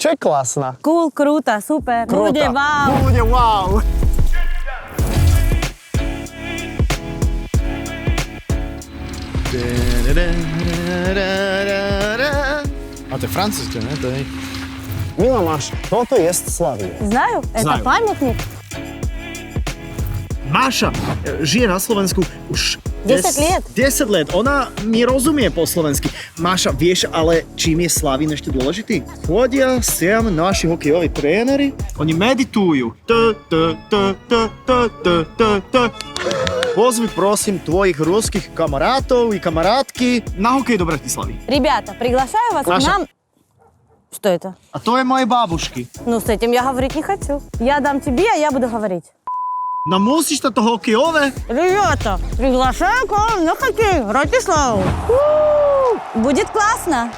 Čo je klasná? Cool, kruto, super. Kruto. Bude wow. Bude wow. A to je francúzske, ne? To je... Mila, máš, toto je Slavia. Знаю, это Знаю. памятник. Máša žije na Slovensku už 10 let. 10 let. Ona mi rozumie po slovensky. Máša, vieš ale, čím je Slavín ešte dôležitý? Chodia sem naši hokejoví tréneri, oni meditujú. Pozvi prosím tvojich ruských kamarátov i kamarátky na hokej do Bratislavy. Ребята, приглашаю вас к Маша. нам. Что это? A to je moje bábušky. Ну, с этим я говорить не хочу. Я дам тебе, а я буду говорить. No musíš toto hokejové. Ребята, приглашаю к вам на хоккей в Братиславу. Будет классно.